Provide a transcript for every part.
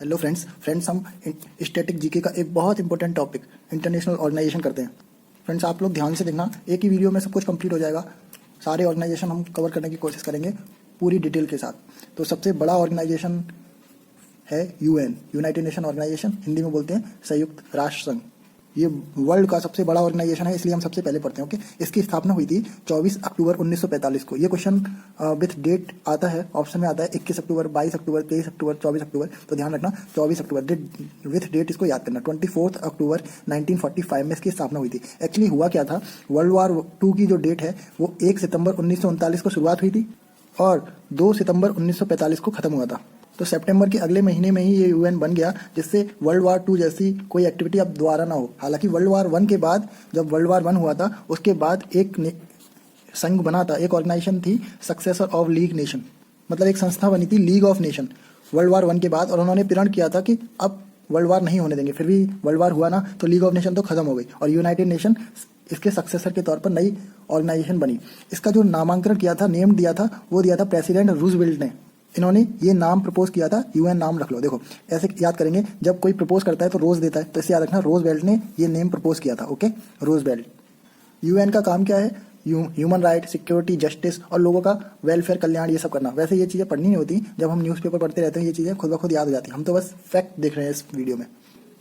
Hello friends हम static GK का एक बहुत इंपॉर्टेंट टॉपिक इंटरनेशनल ऑर्गेनाइजेशन करते हैं। फ्रेंड्स आप लोग ध्यान से देखना, एक ही वीडियो में सब कुछ कंप्लीट हो जाएगा। सारे ऑर्गेनाइजेशन हम कवर करने की कोशिश करेंगे पूरी डिटेल के साथ। तो सबसे बड़ा ऑर्गेनाइजेशन है UN, united nation organisation, Hindi में बोलते हैं संयुक्त राष्ट्र संघ। ये वर्ल्ड का सबसे बड़ा ऑर्गेनाइजेशन है, इसलिए हम सबसे पहले पढ़ते हैं। ओके, इसकी स्थापना हुई थी 24 अक्टूबर 1945 को। ये क्वेश्चन विथ डेट आता है, ऑप्शन में आता है 21 अक्टूबर, 22 अक्टूबर, 23 अक्टूबर, 24 अक्टूबर। तो ध्यान रखना 24 अक्टूबर विथ डेट इसको याद करना। 24 अक्टूबर 1945 में इसकी स्थापना हुई थी। एक्चुअली हुआ क्या था, वर्ल्ड वॉर 2 की जो डेट है वो 1 सितंबर 1939 को शुरुआत हुई थी और 2 सितंबर 1945 को खत्म हुआ था। तो सितंबर के अगले महीने में ही ये यूएन बन गया, जिससे वर्ल्ड वार 2 जैसी कोई एक्टिविटी अब दोबारा ना हो। हालांकि वर्ल्ड वार 1 के बाद, जब वर्ल्ड वार 1 हुआ था उसके बाद एक संघ बना था, एक ऑर्गेनाइजेशन थी सक्सेसर ऑफ लीग नेशन, मतलब एक संस्था बनी थी league of nation world war 1 के बाद। और उन्होंने प्रण किया था कि अब वर्ल्ड वार नहीं होने देंगे। फिर भी वर्ल्ड वार हुआ ना, तो लीग ऑफ नेशन तो खत्म हो गई और यूनाइटेड नेशन इसके सक्सेसर के तौर पर नई ऑर्गेनाइजेशन बनी। इसका जो नामांकन किया था, नेम दिया था, वो दिया था प्रेसिडेंट रूजवेल्ट ने। इन्होंने ये नाम प्रपोज किया था, यूएन नाम रख लो। देखो ऐसे याद करेंगे, जब कोई प्रपोज करता है तो रोज देता है, तो इसे याद रखना, रोजवेल्ट ने ये नेम प्रपोज किया था। Okay, Roosevelt. यूएन का काम क्या है, ह्यूमन राइट, सिक्योरिटी, जस्टिस और लोगों का वेलफेयर, कल्याण, ये सब करना। वैसे ये चीजें पढ़नी नहीं होती, जब हम न्यूज़पेपर पढ़ते रहते हैं ये चीजें खुद ब खुद याद हो जाती हैं। हम तो बस फैक्ट देख रहे हैं इस वीडियो में।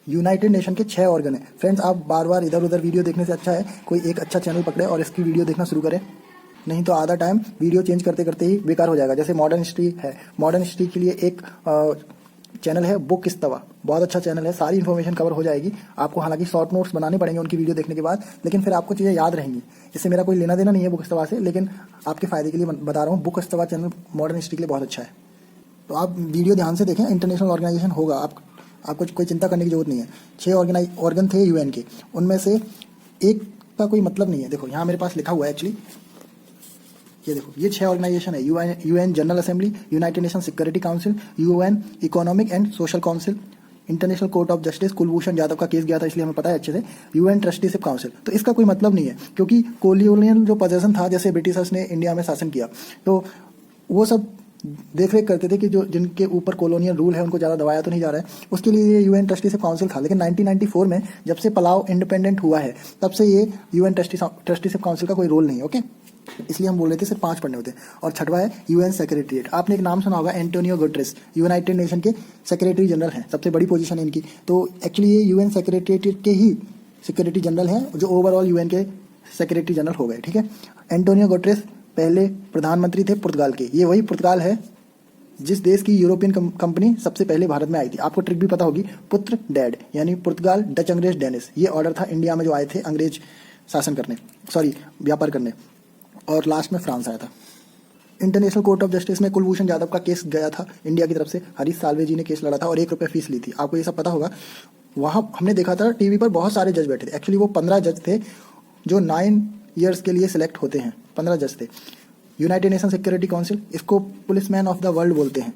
यूनाइटेड नेशन के 6 ऑर्गन है। फ्रेंड्स आप बार बार इधर उधर वीडियो देखने से अच्छा है कोई एक अच्छा चैनल पकड़े और इसकी वीडियो देखना शुरू करें, नहीं तो आधा टाइम वीडियो चेंज करते करते ही बेकार हो जाएगा। जैसे मॉडर्न हिस्ट्री है, मॉडर्न हिस्ट्री के लिए एक चैनल है बुक इस्तवा, बहुत अच्छा चैनल है, सारी इन्फॉर्मेशन कवर हो जाएगी आपको। हालांकि शॉर्ट नोट्स बनाने पड़ेंगे उनकी वीडियो देखने के बाद, लेकिन फिर आपको चीज़ें याद रहेंगी। इससे मेरा कोई लेना देना नहीं है बुक इस्तवा से, लेकिन आपके फायदे के लिए बता रहा हूँ। बुक इस्तवा चैनल मॉडर्न हिस्ट्री के लिए बहुत अच्छा है, तो आप वीडियो ध्यान से देखें। इंटरनेशनल ऑर्गेनाइजेशन होगा, आपको कोई चिंता करने की जरूरत नहीं है। 6 ऑर्गन थे यूएन के, उनमें से एक का कोई मतलब नहीं है। देखो यहाँ मेरे पास लिखा हुआ है एक्चुअली, ये देखो, ये 6 ऑर्गेनाइजेशन है। UN general assembly, United nation security council, UN economic and social council, international court of justice, Kulbhushan Jadhav का केस गया था इसलिए हमें पता है अच्छे से, यूएन ट्रस्टीशिप काउंसिल। तो इसका कोई मतलब नहीं है, क्योंकि कोलोनियल जो पोजेशन था, जैसे ब्रिटिशर्स ने इंडिया में शासन किया, तो वो सब देख रेख करते थे कि जो जिनके ऊपर कॉलोनियल रूल है उनको ज़्यादा दबाया तो नहीं जा रहा है, उसके लिए ये यूएन ट्रस्टीशिप काउंसिल था। लेकिन 1994 में जब से पलाव इंडिपेंडेंट हुआ है, तब से ये यूएन ट्रस्टीशिप काउंसिल का कोई रोल नहीं है। ओके, इसलिए हम बोल रहे थे सिर्फ 5 पढ़ने होते हैं। और छठवा है यूएन सेक्रेटरीट। आपने एक नाम सुना होगा, एंटोनियो गुटेरेस, यूनाइटेड नेशन के सेक्रेटरी जनरल हैं, सबसे बड़ी पोजीशन है इनकी। तो एक्चुअली ये यूएन सेक्रेटरीट के ही सेक्रेटरी जनरल हैं, जो ओवरऑल यूएन के सेक्रेटरी जनरल हो गए। ठीक है, एंटोनियो गुटेरेस पहले प्रधानमंत्री थे पुर्तगाल के। ये वही पुर्तगाल है जिस देश की यूरोपियन कंपनी सबसे पहले भारत में आई थी। आपको ट्रिक भी पता होगी, पुत्र डैड, यानी पुर्तगाल, डच, अंग्रेज, डेनिस। ये ऑर्डर था इंडिया में जो आए थे अंग्रेज शासन करने, व्यापार करने, और लास्ट में फ्रांस आया था। इंटरनेशनल कोर्ट ऑफ जस्टिस में कुलभूषण जाधव का केस गया था इंडिया की तरफ से, हरीश साल्वे जी ने केस लड़ा था और 1 रुपये फीस ली थी। आपको ये सब पता होगा। वहाँ हमने देखा था टीवी पर बहुत सारे जज बैठे थे। एक्चुअली वो 15 जज थे जो 9 ईयर्स के लिए सिलेक्ट होते हैं, 15 जज थे। यूनाइटेड नेशन सिक्योरिटी काउंसिल, इसको पुलिसमैन ऑफ द वर्ल्ड बोलते हैं,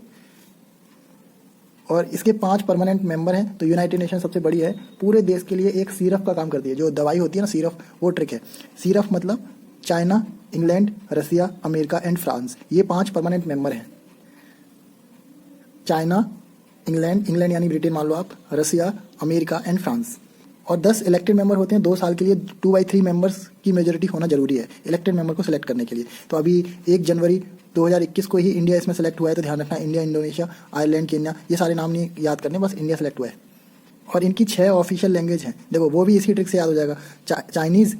और इसके 5 परमानेंट मेंबर हैं। तो यूनाइटेड नेशन सबसे बड़ी है, पूरे देश के लिए एक सीरफ का काम करती है। जो दवाई होती है ना सीरफ, वो ट्रिक है। सीरफ मतलब China, England, Russia, America and France, ये 5 परमानेंट मेंबर हैं। चाइना, इंग्लैंड यानी ब्रिटेन मान लो आप, रसिया, अमेरिका एंड फ्रांस। और 10 इलेक्टेड मेंबर होते हैं 2 साल के लिए। 2/3 मेंबर्स की मेजोरिटी होना जरूरी है इलेक्टेड मेंबर को सिलेक्ट करने के लिए। तो अभी 1 जनवरी 2021 को ही इंडिया इसमें सेलेक्ट हुआ है, तो ध्यान रखना, इंडिया, इंडोनेशिया, आयरलैंड, केन्या, ये सारे नाम नहीं याद करने, बस इंडिया सेलेक्ट हुआ है। और इनकी 6 ऑफिशियल लैंग्वेज हैं। देखो वो भी इसी ट्रिक से याद हो जाएगा। चाइनीज़,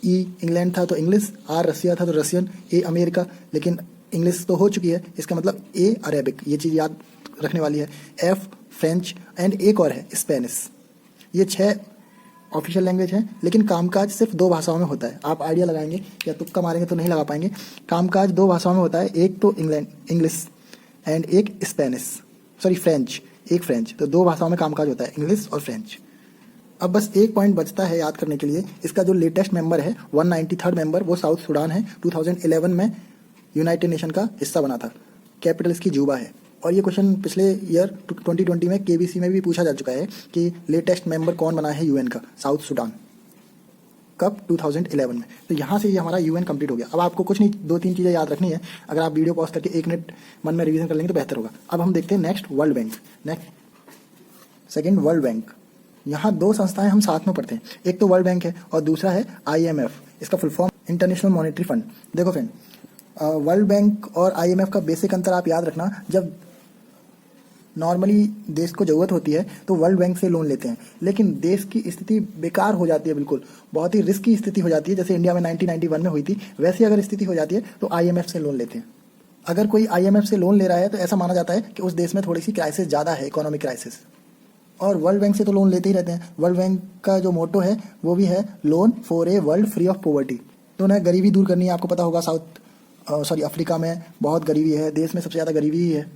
ई इंग्लैंड था तो इंग्लिश, आर रसिया था तो रसियन, ए अमेरिका, लेकिन इंग्लिश तो हो चुकी है, इसका मतलब ए अरेबिक, ये चीज़ याद रखने वाली है। एफ फ्रेंच एंड एक और है स्पेनिश। ये 6 ऑफिशियल लैंग्वेज है, लेकिन कामकाज सिर्फ 2 भाषाओं में होता है। आप आइडिया लगाएंगे या तुक्का मारेंगे तो नहीं लगा पाएंगे। कामकाज 2 भाषाओं में होता है, एक तो इंग्लिश एंड एक फ्रेंच, एक फ्रेंच। तो 2 भाषाओं में कामकाज होता है, इंग्लिश और फ्रेंच। अब बस एक पॉइंट बचता है याद करने के लिए। इसका जो लेटेस्ट मेंबर है, 193rd मेंबर, वो साउथ सूडान है। 2011 में यूनाइटेड नेशन का हिस्सा बना था। कैपिटल इसकी जूबा है। और ये क्वेश्चन पिछले ईयर 2020 में केबीसी में भी पूछा जा चुका है कि लेटेस्ट मेंबर कौन बना है यूएन का, साउथ सूडान, कब? 2011 में। तो यहाँ से ये हमारा यूएन कंप्लीट हो गया। अब आपको कुछ नहीं, 2-3 चीज़ें याद रखनी है। अगर आप वीडियो पॉज करके 1 मिनट मन में रिवीजन कर लेंगे तो बेहतर होगा। अब हम देखते हैं next, world bank. Next second world bank. यहाँ दो संस्थाएं हम साथ में पढ़ते हैं, एक तो वर्ल्ड बैंक है और दूसरा है IMF, इसका full form international monetary fund. देखो फ्रेंड, वर्ल्ड बैंक और IMF का बेसिक अंतर आप याद रखना, जब नॉर्मली देश को ज़रूरत होती है तो वर्ल्ड बैंक से लोन लेते हैं, लेकिन देश की स्थिति बेकार हो जाती है, बिल्कुल बहुत ही रिस्की स्थिति हो जाती है, जैसे इंडिया में 1991 में हुई थी, वैसी अगर स्थिति हो जाती है तो IMF से लोन लेते हैं। अगर कोई IMF से लोन ले रहा है तो ऐसा माना जाता है कि उस देश में थोड़ी सी क्राइसिस ज़्यादा है, इकोनॉमिक क्राइसिस। और वर्ल्ड बैंक से तो लोन लेते ही रहते हैं। वर्ल्ड बैंक का जो मोटो है वो भी है loan for a world free of poverty. तो उन्हें गरीबी दूर करनी है। आपको पता होगा अफ्रीका में बहुत गरीबी है, देश में सबसे ज़्यादा गरीबी ही है।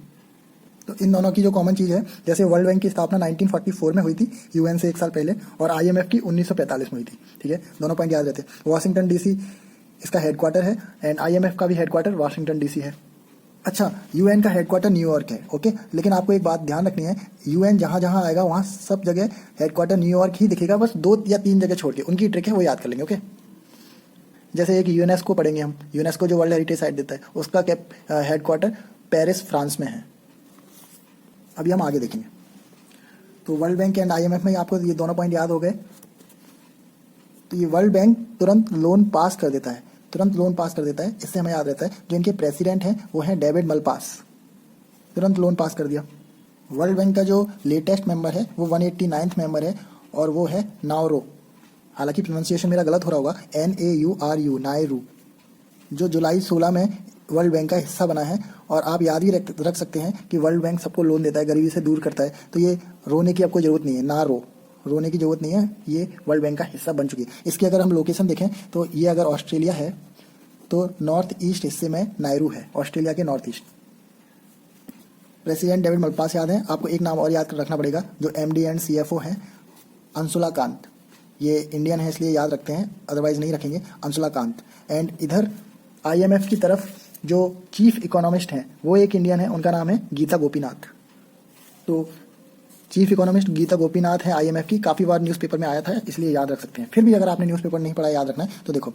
तो इन दोनों की जो कॉमन चीज़ है, जैसे वर्ल्ड बैंक की स्थापना 1944 में हुई थी UN से 1 साल पहले, और IMF की 1945 में हुई थी। ठीक है, दोनों पॉइंट याद रहते हैं। वाशिंगटन DC इसका हेडक्वार्टर है एंड IMF का भी हेडक्वार्टर वाशिंगटन DC है। अच्छा, UN का हेडक्वार्टर न्यूयॉर्क है। ओके, लेकिन आपको एक बात ध्यान रखनी है, UN जहाँ जहाँ आएगा वहाँ सब जगह हेडक्वार्टर न्यूयॉर्क ही दिखेगा, बस 2 या 3 जगह छोड़ के। उनकी ट्रिक है, वो याद कर लेंगे। ओके, जैसे एक UNESCO पढ़ेंगे हम, UNESCO जो वर्ल्ड हेरिटेज साइट देता है, उसका हेडक्वार्टर पेरिस फ्रांस में है। अभी हम आगे देखेंगे। तो वर्ल्ड बैंक एंड IMF में आपको ये दोनों पॉइंट याद हो गए। तो ये वर्ल्ड बैंक तुरंत लोन पास कर देता है, इससे हमें याद रहता है जो इनके प्रेसिडेंट हैं वो हैं डेविड मलपास, तुरंत लोन पास कर दिया। वर्ल्ड बैंक का जो लेटेस्ट मेंबर है वो 189th मेंबर है और वो है नाउरो। हालांकि प्रोनाउंसिएशन मेरा गलत हो रहा होगा, NAURU, नायरू, जो जुलाई 16 में वर्ल्ड बैंक का हिस्सा बना है। और आप याद ही रख सकते हैं कि वर्ल्ड बैंक सबको लोन देता है, गरीबी से दूर करता है। तो ये रोने की आपको ज़रूरत नहीं है, ना रोने की ज़रूरत नहीं है, ये वर्ल्ड बैंक का हिस्सा बन चुकी है। इसकी अगर हम लोकेशन देखें तो ये अगर ऑस्ट्रेलिया है तो नॉर्थ ईस्ट हिस्से में नायरू है, ऑस्ट्रेलिया के north east. President David Malpass याद है। आपको एक नाम और याद रखना पड़ेगा, जो MD एंड CFO हैं, अंशुला कांत। ये इंडियन है इसलिए याद रखते हैं, अदरवाइज नहीं रखेंगे, अंशुला कांत। एंड इधर IMF की तरफ जो चीफ इकोनॉमिस्ट हैं वो एक इंडियन है, उनका नाम है गीता गोपीनाथ। तो चीफ इकोनॉमिस्ट गीता गोपीनाथ है IMF की, काफ़ी बार न्यूज़पेपर में आया था, इसलिए याद रख सकते हैं। फिर भी अगर आपने न्यूज़पेपर नहीं पढ़ा, याद रखना है, तो देखो,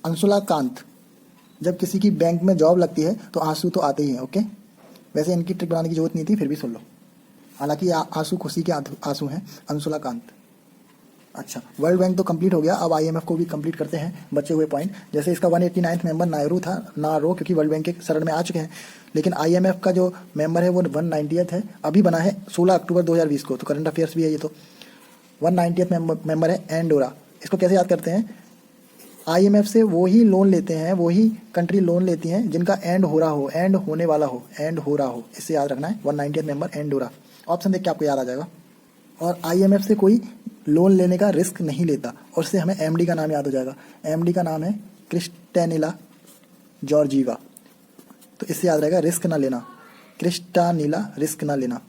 अंशुला कांत, जब किसी की बैंक में जॉब लगती है तो आंसू तो आते ही हैं। ओके, वैसे इनकी ट्रिक बनाने की जरूरत नहीं थी, फिर भी सुन लो। हालांकि आंसू खुशी के आंसू हैं अंशुला कांत। अच्छा, वर्ल्ड बैंक तो कंप्लीट हो गया, अब IMF को भी कंप्लीट करते हैं बचे हुए पॉइंट। जैसे इसका 189th मेंबर नायरू था, नारो, क्योंकि वर्ल्ड बैंक के शरण में आ चुके हैं। लेकिन IMF का जो मेंबर है वो 190th है, अभी बना है 16 अक्टूबर 2020 को, तो करंट अफेयर्स भी है ये। तो 190th मेंबर है एंडोरा। इसको कैसे याद करते हैं, IMF से वो ही लोन लेते हैं, वो ही कंट्री लोन लेती हैं जिनका एंड हो रहा हो, एंड होने वाला हो, एंड हो रहा हो, इससे याद रखना है। 190th मेंबर एंडोरा, ऑप्शन देख के आपको याद आ जाएगा। और IMF से कोई लोन लेने का रिस्क नहीं लेता, और उससे हमें MD का नाम याद हो जाएगा। MD का नाम है क्रिस्टेनिला जॉर्जीवा। तो इससे याद रहेगा रिस्क ना लेना, क्रिस्टानिला, रिस्क ना लेना।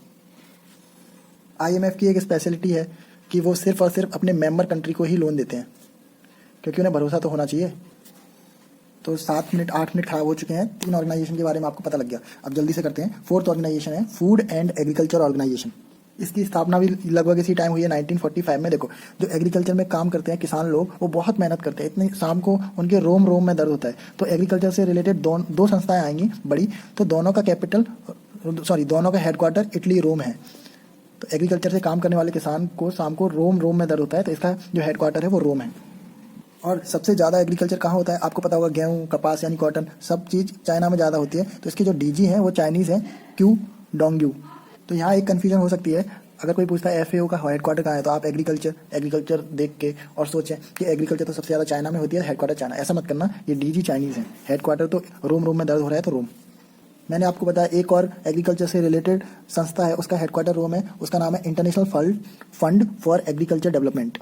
IMF की एक स्पेशलिटी है कि वो सिर्फ और सिर्फ अपने मेंबर कंट्री को ही लोन देते हैं, क्योंकि उन्हें भरोसा तो होना चाहिए। तो 7 मिनट 8 मिनट खराब हो चुके हैं। 3 ऑर्गेनाइजेशन के बारे में आपको पता लग गया। अब जल्दी से करते हैं। 4th ऑर्गेनाइजेशन है फूड एंड एग्रीकल्चर ऑर्गेनाइजेशन। इसकी स्थापना भी लगभग इसी टाइम हुई है, 1945 में। देखो, जो एग्रीकल्चर में काम करते हैं किसान लोग, वो बहुत मेहनत करते हैं, इतने शाम को उनके रोम रोम में दर्द होता है। तो एग्रीकल्चर से रिलेटेड दो संस्थाएं आएंगी बड़ी, तो दोनों का हेडक्वार्टर इटली, रोम है। तो एग्रीकल्चर से काम करने वाले किसान को शाम को रोम रोम में दर्द होता है, तो इसका जो हेडक्वार्टर है वो रोम है। और सबसे ज़्यादा एग्रीकल्चर कहाँ होता है आपको पता होगा, गेहूँ, कपास यानी कॉटन, सब चीज़ चाइना में ज़्यादा होती है। तो इसके जो DG हैं वो चाइनीज़ हैं, क्यू डोंग्यू। तो यहाँ एक कन्फ्यूजन हो सकती है, अगर कोई पूछता है FAO का हेडक्वार्टर कहाँ है, तो आप एग्रीकल्चर देख के और सोचें कि एग्रीकल्चर तो सबसे ज़्यादा चाइना में होती है, हेडक्वार्टर चाइना। ऐसा मत करना, ये DG चाइनीज़ है, हेडक्वार्टर तो रोम में दर्द हो रहा है तो रोम। मैंने आपको बताया एक और एग्रीकल्चर से रिलेटेड संस्था है, उसका हेडक्वार्टर रोम है, उसका नाम है international fund for agriculture development,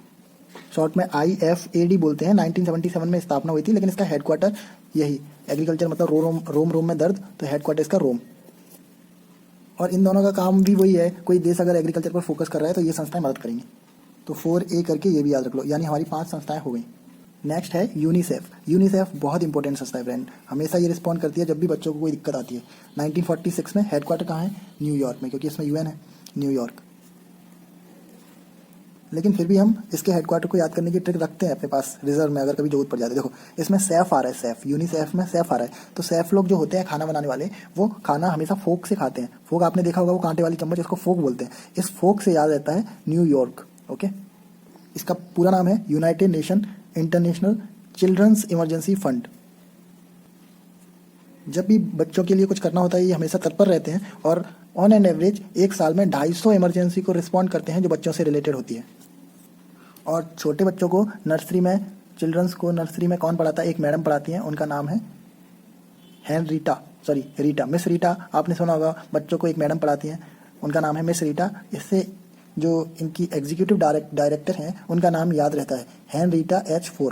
short में IFAD बोलते हैं। 1977 में स्थापना हुई थी, लेकिन इसका हेडक्वार्टर यही, एग्रीकल्चर मतलब रोम में दर्द, तो हेडक्वार्टर इसका रोम। और इन दोनों का काम भी वही है, कोई देश अगर एग्रीकल्चर पर फोकस कर रहा है तो ये संस्थाएं मदद करेंगी। तो 4A करके ये भी याद रख लो, यानी हमारी 5 संस्थाएं हो गई। नेक्स्ट है यूनिसेफ बहुत इंपॉर्टेंट संस्था है फ्रेंड, हमेशा ये रिस्पॉन्ड करती है जब भी बच्चों को कोई दिक्कत आती है। 1946 में, हेडक्वार्टर कहाँ है, न्यूयॉर्क में, क्योंकि इसमें UN है, न्यूयॉर्क। लेकिन फिर भी हम इसके हेडक्वार्टर को याद करने की ट्रिक रखते हैं अपने पास रिजर्व में, अगर कभी जरूरत पड़ जाती है। देखो इसमें सैफ आ रहा है, सैफ यूनिसेफ में सैफ आ रहा है। तो सैफ लोग जो होते हैं खाना बनाने वाले, वो खाना हमेशा फोक से खाते हैं। फोक आपने देखा होगा, वो कांटे वाली चम्मच, इसको फोक बोलते हैं। इस फोक से याद रहता है न्यूयॉर्क। ओके, इसका पूरा नाम है united nation international children's emergency fund. जब भी बच्चों के लिए कुछ करना होता है ये हमेशा तत्पर रहते हैं, और ऑन एन एवरेज एक साल में 250 इमरजेंसी को रिस्पॉन्ड करते हैं जो बच्चों से रिलेटेड होती है। और छोटे बच्चों को नर्सरी में, चिल्ड्रंस को नर्सरी में कौन पढ़ाता है? एक मैडम पढ़ाती हैं, उनका नाम है रीटा, मिस रीटा। आपने सुना होगा, बच्चों को एक मैडम पढ़ाती हैं, उनका नाम है मिस रीटा। इससे जो इनकी एग्जीक्यूटिव डायरेक्टर हैं उनका नाम याद रहता है, हेनरीटा H4।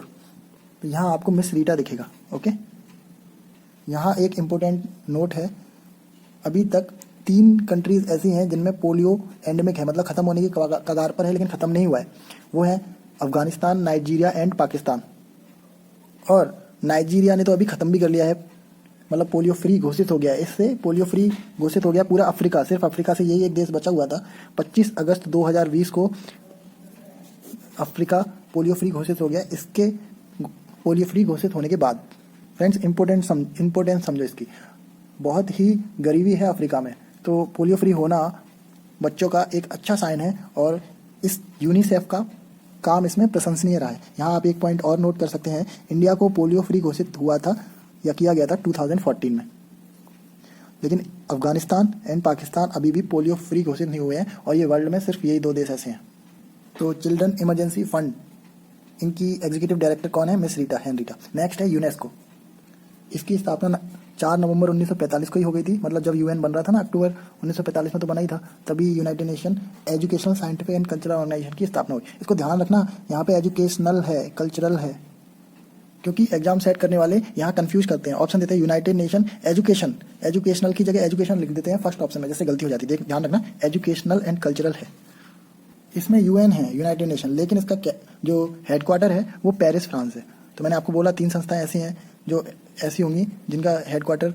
तो यहाँ आपको मिस रीटा दिखेगा। ओके, यहाँ एक इम्पोर्टेंट नोट है, अभी तक 3 कंट्रीज ऐसी हैं जिनमें पोलियो एंडेमिक है, मतलब खत्म होने की कगार पर है लेकिन खत्म नहीं हुआ है। वो है अफगानिस्तान, नाइजीरिया एंड पाकिस्तान। और नाइजीरिया ने तो अभी खत्म भी कर लिया है, मतलब पोलियो फ्री घोषित हो गया है। इससे पोलियो फ्री घोषित हो गया पूरा अफ्रीका, सिर्फ अफ्रीका से यही एक देश बचा हुआ था। 25 अगस्त 2020 को अफ्रीका पोलियो फ्री घोषित हो गया। इसके पोलियो फ्री घोषित होने के बाद फ्रेंड्स इम्पोर्टेंस समझो इसकी, बहुत ही गरीबी है अफ्रीका में, तो पोलियो फ्री होना बच्चों का एक अच्छा साइन है। और इस यूनिसेफ का काम इसमें प्रशंसनीय रहा है। यहाँ आप एक पॉइंट और नोट कर सकते हैं, इंडिया को पोलियो फ्री घोषित हुआ था या किया गया था 2014 में, लेकिन अफगानिस्तान एंड पाकिस्तान अभी भी पोलियो फ्री घोषित नहीं हुए हैं, और ये वर्ल्ड में सिर्फ यही 2 देश ऐसे हैं। तो चिल्ड्रन इमरजेंसी फंड, इनकी एग्जीक्यूटिव डायरेक्टर कौन है? Miss Rita, Henrietta. नेक्स्ट है यूनेस्को। इसकी स्थापना 4 नवंबर 1945 को ही हो गई थी, मतलब जब यूएन बन रहा था ना, अक्टूबर 1945 में तो बना ही था, तभी united nation educational, scientific and cultural organisation की स्थापना हुई। इसको ध्यान रखना, यहाँ पे एजुकेशनल है, कल्चरल है, क्योंकि एग्जाम सेट करने वाले यहाँ कंफ्यूज करते हैं। ऑप्शन देते हैं यूनाइटेड नेशन एजुकेशन, एजुकेशनल की जगह एजुकेशन लिख देते हैं फर्स्ट ऑप्शन में, जैसे गलती हो जाती है। ध्यान रखना, एजुकेशनल एंड कल्चरल है। इसमें यूएन है, यूनाइटेड नेशन, लेकिन इसका जो हेडक्वार्टर है वो पेरिस, फ्रांस है। तो मैंने आपको बोला 3 संस्थाएं ऐसी हैं जो ऐसी होंगी जिनका हेडक्वार्टर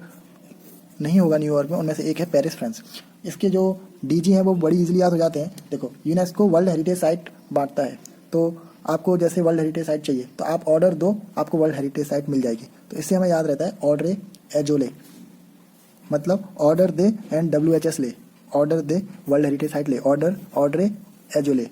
नहीं होगा न्यूयॉर्क में, उनमें से एक है पेरिस, फ्रांस। इसके जो डीजी हैं वो बड़ी इजीली याद हो जाते हैं। देखो, यूनेस्को वर्ल्ड हेरिटेज साइट बांटता है, तो आपको जैसे वर्ल्ड हेरिटेज साइट चाहिए तो आप ऑर्डर दो, आपको वर्ल्ड हेरिटेज साइट मिल जाएगी। तो इससे हमें याद रहता है ऑर्डरे एजोले, मतलब ऑर्डर दे एंड WHS ले, ऑर्डर दे वर्ल्ड हेरिटेज साइट ले, ऑर्डरे एजोले।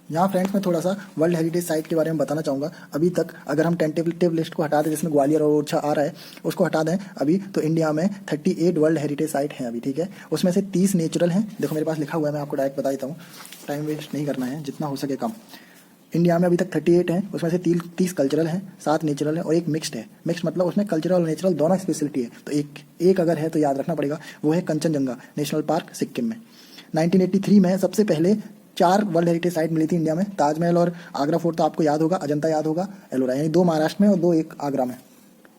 यहाँ फ्रेंड्स मैं थोड़ा सा वर्ल्ड हेरिटेज साइट के बारे में बताना चाहूँगा। अभी तक अगर हम टेंटेटिव लिस्ट को हटा दें, जिसमें ग्वालियर और ओरछा आ रहा है, उसको हटा दें अभी, तो इंडिया में 38 वर्ल्ड हेरिटेज साइट हैं अभी, ठीक है। उसमें से 30 नेचुरल हैं। देखो मेरे पास लिखा हुआ है, मैं आपको डायरेक्ट बता देता हूँ, टाइम वेस्ट नहीं करना है, जितना हो सके कम। इंडिया में अभी तक 38 हैं, उसमें से 30 कल्चरल हैं, 7 नेचुरल हैं और एक मिक्स्ड है। मिक्स्ड मतलब उसमें कल्चरल और नेचुरल दोनों स्पेशलिटी है। तो एक अगर है तो याद रखना पड़ेगा, वो है कंचनजंगा नेशनल पार्क, सिक्किम में। 1983 में सबसे पहले 4 वर्ल्ड हेरिटेज साइट मिली थी इंडिया में, ताजमहल और आगरा फोर्ट तो आपको याद होगा, अजंता याद होगा, एलोरा, यानी 2 महाराष्ट्र में और 2 एक आगरा में।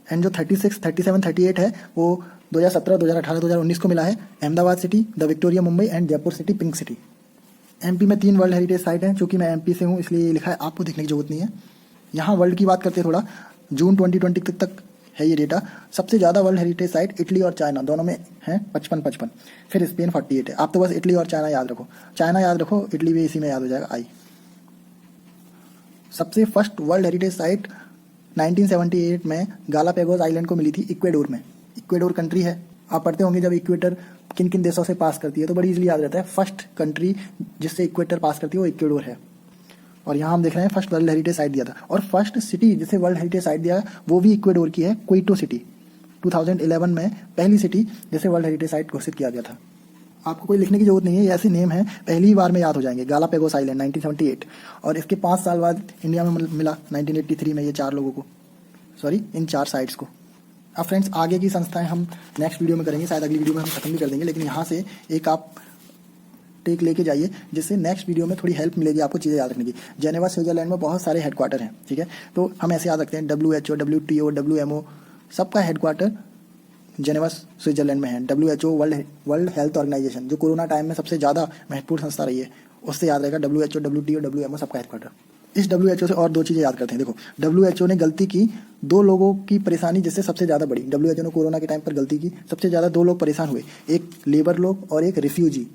एंड जो 36, 37, 38 है वो 2017, 2018, 2019 को मिला है। Ahmedabad city, the Victoria Mumbai and Jaipur city, pink city. MP में 3 वर्ल्ड हेरिटेज साइट हैं, चूंकि मैं MP से हूँ इसलिए लिखा है, आपको देखने की जरूरत नहीं है। यहाँ वर्ल्ड की बात करते हैं थोड़ा, जून 2020 तक है ये डेटा। सबसे ज़्यादा वर्ल्ड हेरिटेज साइट इटली और चाइना दोनों में हैं, 55। फिर स्पेन 48 है। आप तो बस इटली और चाइना याद रखो, चाइना याद रखो, इटली भी इसी में याद हो जाएगा, आई। सबसे फर्स्ट वर्ल्ड हेरिटेज साइट 1978 में गालापेगोस आइलैंड को मिली थी, इक्वेडोर में। इक्वेडोर कंट्री है, आप पढ़ते होंगे जब इक्वेटर किन किन देशों से पास करती है तो बड़ी इजीली याद रहता है। फर्स्ट कंट्री जिससे इक्वेटर पास करती है वो इक्वेडोर है। और यहाँ हम देख रहे हैं फर्स्ट वर्ल्ड हेरिटेज साइट दिया था, और फर्स्ट सिटी जिसे वर्ल्ड हेरिटेज साइट दिया वो भी इक्वेडोर की है, क्विटो सिटी। 2011 में पहली सिटी जिसे वर्ल्ड हेरिटेज साइट घोषित किया गया था। आपको कोई लिखने की जरूरत नहीं है, ये ऐसे नेम है, पहली बार में याद हो जाएंगे। गालापेगोस आइलैंड 1978, और इसके 5 साल बाद इंडिया में मिला 1983 में ये 4 लोगों को, सॉरी इन 4 साइट्स को। अब फ्रेंड्स आगे की संस्थाएं हम नेक्स्ट वीडियो में करेंगे, शायद अगली वीडियो में हम खत्म भी कर देंगे, लेकिन यहाँ से एक आप टेक लेके जाइए जिससे नेक्स्ट वीडियो में थोड़ी हेल्प मिलेगी आपको चीज़ें याद रखने की। जेनेवा स्विट्जरलैंड में बहुत सारे हेडक्वार्टर हैं, ठीक है, तो हम ऐसे याद रखते हैं WHO, WTO, WMO सबका हेडक्वार्टर जेनेवा स्विट्जरलैंड में है। WHO वर्ल्ड हेल्थ ऑर्गेनाइजेशन जो कोरोना टाइम में सबसे ज़्यादा महत्वपूर्ण संस्था रही है, उससे याद रहेगा WHO, WTO, WMO सबका हेडक्वार्टर। इस WHO से और 2 चीज़ें याद करते हैं। देखो, WHO ने गलती की 2 लोगों की परेशानी जिससे सबसे ज़्यादा बड़ी, WHO ने कोरोना के टाइम पर गलती की, सबसे ज़्यादा 2 लोग परेशान हुए, एक लेबर लोग और एक रिफ्यूजी।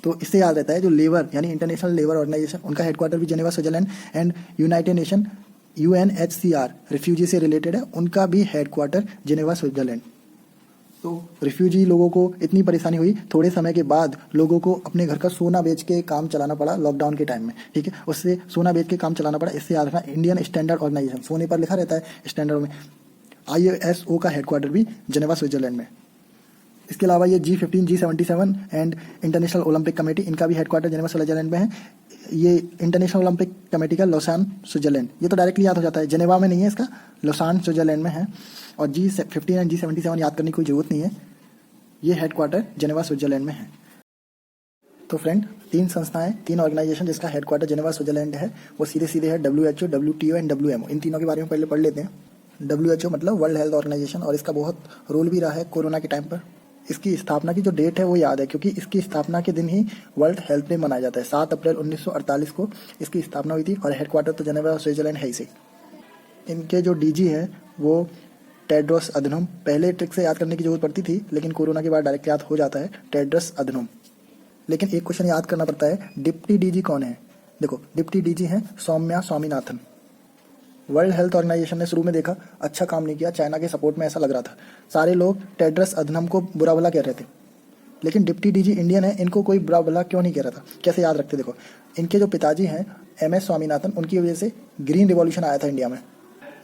तो इससे याद रहता है जो लेबर यानी इंटरनेशनल लेबर ऑर्गेनाइजेशन, उनका हेडक्वार्टर भी Geneva Switzerland, and United nation UNHCR refugee से रिलेटेड है, उनका भी हेडक्वार्टर जेनेवा स्विट्जरलैंड। तो रिफ्यूजी लोगों को इतनी परेशानी हुई, थोड़े समय के बाद लोगों को अपने घर का सोना बेच के काम चलाना पड़ा लॉकडाउन के टाइम में, ठीक है, उससे सोना बेच के काम चलाना पड़ा। इससे याद रखना इंडियन स्टैंडर्ड ऑर्गेनाइजेशन, सोने पर लिखा रहता है स्टैंडर्ड में, ISO का हेडक्वार्टर भी जेनेवा स्विट्जरलैंड में। इसके अलावा ये G15, G77 and international Olympic committee, इनका भी हेडक्वार्टर जेनेवा स्विट्जरलैंड में है। ये इंटरनेशनल ओलंपिक कमेटी का लोसान स्विट्जरलैंड, ये तो डायरेक्टली याद हो जाता है, जेनेवा में नहीं है इसका, लोसान स्विट्जरलैंड में है। और G15 एंड G77 याद करने की कोई ज़रूरत नहीं है, ये हेडक्वार्टर जेनेवा स्विट्जरलैंड में है। तो फ्रेंड, 3 संस्थाएं, 3 ऑर्गेनाइजेशन जिसका हेडक्वार्टर जेनेवा स्विट्जरलैंड है, वो सीधे सीधे है WHO, WTO एंड WMO। इन तीनों के बारे में पहले पढ़ लेते हैं। WHO मतलब वर्ल्ड हेल्थ ऑर्गेनाइजेशन, और इसका बहुत रोल भी रहा है कोरोना के टाइम पर। इसकी स्थापना की जो डेट है वो याद है, क्योंकि इसकी स्थापना के दिन ही वर्ल्ड हेल्थ डे मनाया जाता है। 7 अप्रैल 1948 को इसकी स्थापना हुई थी, और हेडक्वार्टर तो जेनेवा स्विट्जरलैंड है इसे। इनके जो DG है वो टेड्रोस अधनोम, पहले ट्रिक से याद करने की जरूरत पड़ती थी, लेकिन कोरोना के बाद डायरेक्ट याद हो जाता है, टेड्रोस अधनोम। लेकिन एक क्वेश्चन याद करना पड़ता है, डिप्टी DG कौन है? देखो, डिप्टी DG है Soumya Swaminathan. World health organisation ने शुरू में देखा अच्छा काम नहीं किया, चाइना के सपोर्ट में ऐसा लग रहा था, सारे लोग टेड्रस अधनम को बुरा भला कह रहे थे, लेकिन डिप्टी DG इंडियन है, इनको कोई बुरा भला क्यों नहीं कह रहा था? कैसे याद रखते? देखो, इनके जो पिताजी हैं MS स्वामीनाथन, उनकी वजह से ग्रीन रिवॉल्यूशन आया था इंडिया में।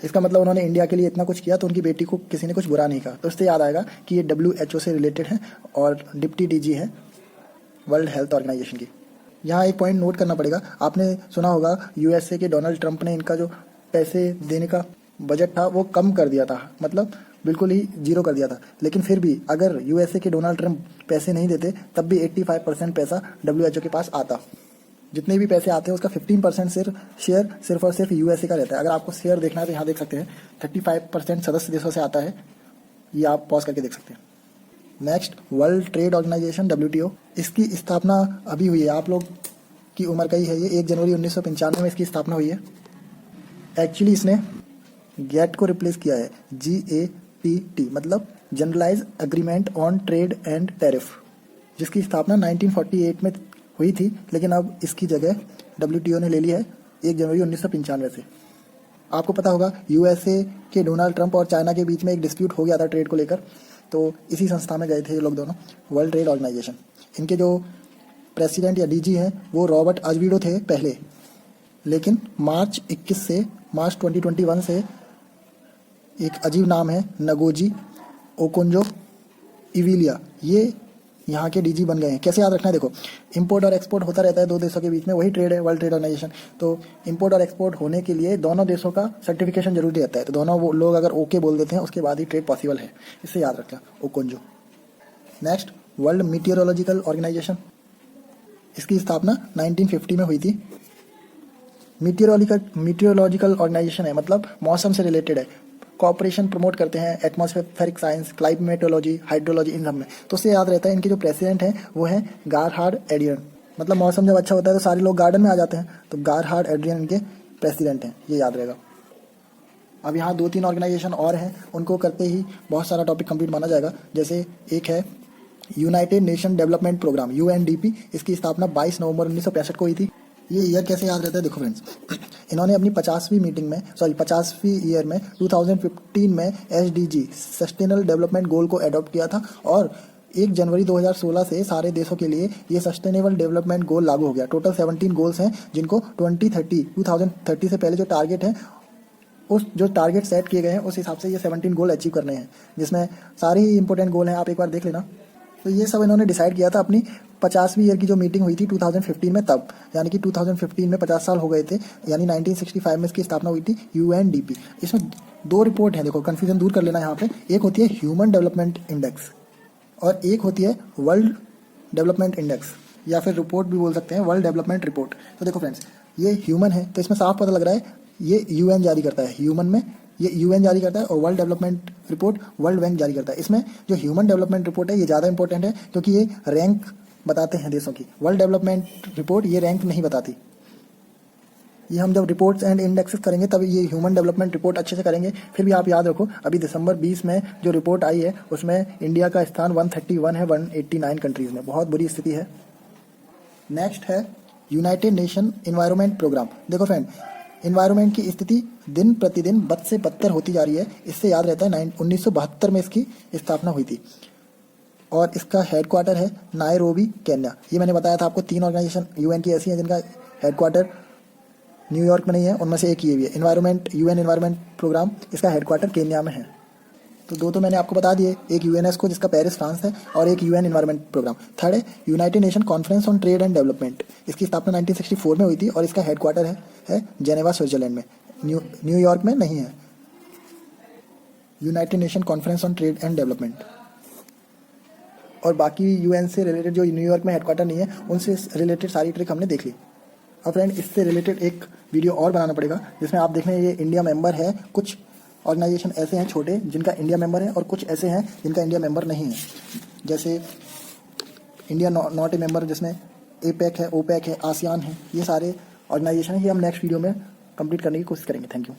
इसका मतलब उन्होंने इंडिया के लिए इतना कुछ किया, तो उनकी बेटी को किसी ने कुछ बुरा नहीं कहा। तो इससे याद आएगा कि ये WHO से रिलेटेड है और डिप्टी DG है वर्ल्ड हेल्थ ऑर्गेनाइजेशन की। यहाँ एक पॉइंट नोट करना पड़ेगा, आपने सुना होगा USA के डोनाल्ड ट्रंप ने इनका जो पैसे देने का बजट था वो कम कर दिया था, मतलब बिल्कुल ही जीरो कर दिया था। लेकिन फिर भी अगर USA के डोनाल्ड ट्रंप पैसे नहीं देते, तब भी 85% पैसा WHO के पास आता। जितने भी पैसे आते हैं उसका 15% शेयर सिर्फ और सिर्फ USA का रहता है। अगर आपको शेयर देखना है तो यहाँ देख सकते हैं 35% सदस्य देशों से आता है, ये आप पॉज करके देख सकते हैं। Next, world trade organisation WTO, इसकी स्थापना अभी हुई है, आप लोग की उम्र का ही है ये, 1 जनवरी 1995 में इसकी स्थापना हुई है। एक्चुअली इसने गेट को रिप्लेस किया है, GATT मतलब generalise agreement on trade and tariff, जिसकी स्थापना 1948 में हुई थी, लेकिन अब इसकी जगह WTO ने ले ली है 1 जनवरी 1995 से। आपको पता होगा USA के डोनाल्ड ट्रंप और चाइना के बीच में एक डिस्प्यूट हो गया था ट्रेड को लेकर, तो इसी संस्था में गए थे ये लोग दोनों, वर्ल्ड ट्रेड ऑर्गेनाइजेशन। इनके जो प्रेसिडेंट या DG हैं वो रॉबर्ट अजवीडो थे पहले, लेकिन मार्च 2021 से एक अजीब नाम है नगोजी ओकोंजो इविलिया, ये यहाँ के DG बन गए हैं। कैसे याद रखना है? देखो, इंपोर्ट और एक्सपोर्ट होता रहता है 2 देशों के बीच में, वही ट्रेड है वर्ल्ड ट्रेड ऑर्गेनाइजेशन। तो इंपोर्ट और एक्सपोर्ट होने के लिए दोनों देशों का सर्टिफिकेशन जरूरी रहता है, तो दोनों वो लोग अगर ओके बोल देते हैं उसके बाद ही ट्रेड पॉसिबल है, इससे याद रखना Okonjo. Next, world meteorological organisation, इसकी स्थापना 1950 में हुई थी। मीटियोरोलॉजिकल ऑर्गेनाइजेशन है, मतलब मौसम से रिलेटेड है, कॉपरेशन प्रमोट करते हैं एटमॉस्फेरिक साइंस, क्लाइमेटोलॉजी, हाइड्रोलॉजी, इन सब में। तो उससे याद रहता है इनके जो प्रेसिडेंट हैं वो हैं गारहार्ड एड्रियन, मतलब मौसम जब अच्छा होता है तो सारे लोग गार्डन में आ जाते हैं, तो गारहार्ड एड्रियन इनके प्रेसिडेंट हैं, ये याद रहेगा। अब यहाँ 2-3 ऑर्गेनाइजेशन और हैं, उनको करते ही बहुत सारा टॉपिक कंप्लीट माना जाएगा। जैसे एक है united nation development programme UNDP, इसकी स्थापना 22 नवंबर 1965 को हुई थी। ये ईयर कैसे याद रहता है? देखो फ्रेंड्स, इन्होंने अपनी 50वीं ईयर में 2015 में SDG सस्टेनेबल डेवलपमेंट गोल को एडॉप्ट किया था, और 1 जनवरी 2016 से सारे देशों के लिए ये सस्टेनेबल डेवलपमेंट गोल लागू हो गया। टोटल 17 गोल्स हैं, जिनको 2030 से पहले जो टारगेट है, उस जो टारगेट सेट किए गए हैं उस हिसाब से ये 17 गोल अचीव करने हैं, जिसमें सारे ही इंपॉर्टेंट गोल हैं, आप एक बार देख लेना। तो ये सब इन्होंने डिसाइड किया था अपनी 50वीं ईयर की जो मीटिंग हुई थी 2015 में, तब यानी कि 2015 में 50 साल हो गए थे, यानी 1965 में इसकी स्थापना हुई थी UNDP। इसमें 2 रिपोर्ट हैं, देखो कन्फ्यूजन दूर कर लेना यहाँ पे, एक होती है ह्यूमन डेवलपमेंट इंडेक्स और एक होती है वर्ल्ड डेवलपमेंट इंडेक्स, या फिर रिपोर्ट भी बोल सकते हैं, वर्ल्ड डेवलपमेंट रिपोर्ट। तो देखो फ्रेंड्स, ये ह्यूमन है, तो इसमें साफ पता लग रहा है ये UN जारी करता है, ह्यूमन में ये UN जारी करता है, और world development report world bank जारी करता है। इसमें जो ह्यूमन डेवलपमेंट रिपोर्ट है ये ज़्यादा इंपॉर्टेंट है, क्योंकि ये रैंक बताते हैं देशों की। वर्ल्ड डेवलपमेंट रिपोर्ट ये रैंक नहीं बताती। ये हम जब रिपोर्ट्स एंड इंडेक्सेस करेंगे तब ये ह्यूमन डेवलपमेंट रिपोर्ट अच्छे से करेंगे। फिर भी आप याद रखो, अभी दिसंबर 20 में जो रिपोर्ट आई है उसमें इंडिया का स्थान 131 है 189 कंट्रीज़ में, बहुत बुरी स्थिति है। नेक्स्ट है यूनाइटेड नेशन इन्वायरमेंट प्रोग्राम। देखो फ्रेंड, इन्वायरमेंट की स्थिति दिन प्रतिदिन बद से बदतर होती जा रही है। इससे याद रहता है 1972 में इसकी स्थापना हुई थी और इसका हेडक्वार्टर है नायरोबी, केन्या। ये मैंने बताया था आपको, 3 ऑर्गेनाइजेशन यूएन की ऐसी हैं जिनका हेडक्वार्टर न्यूयॉर्क में नहीं है, उनमें से एक ये भी है। यूएन इन्वायरमेंट प्रोग्राम, इसका हेडक्वार्टर केन्या में है। तो दो तो मैंने आपको बता दिए, एक यूएनएसको जिसका पेरिस फ्रांस है और एक यूएन इन्वायरमेंट प्रोग्राम। थर्ड है united nation conference on trade and development. इसकी स्थापना 1964 में हुई थी और इसका हेडक्वार्टर है जेनेवा, स्विट्जरलैंड में, न्यूयॉर्क में नहीं है। United nation conference on trade and development. और बाकी यूएन से रिलेटेड जो न्यूयॉर्क में हेडक्वार्टर नहीं है, उनसे रिलेटेड सारी ट्रिक हमने देख ली। और फ्रेंड, इससे रिलेटेड एक वीडियो और बनाना पड़ेगा जिसमें आप देख रहे हैं ये इंडिया मेंबर है। कुछ ऑर्गेनाइजेशन ऐसे हैं छोटे जिनका इंडिया मेंबर है और कुछ ऐसे हैं जिनका इंडिया मेंबर नहीं है। जैसे इंडिया नॉट ए मेंबर, जिसमें एपेक है, ओपेक है, आसियान है, ये सारे ऑर्गेनाइजेशन है। ये हम नेक्स्ट वीडियो में कंप्लीट करने की कोशिश करेंगे। Thank you.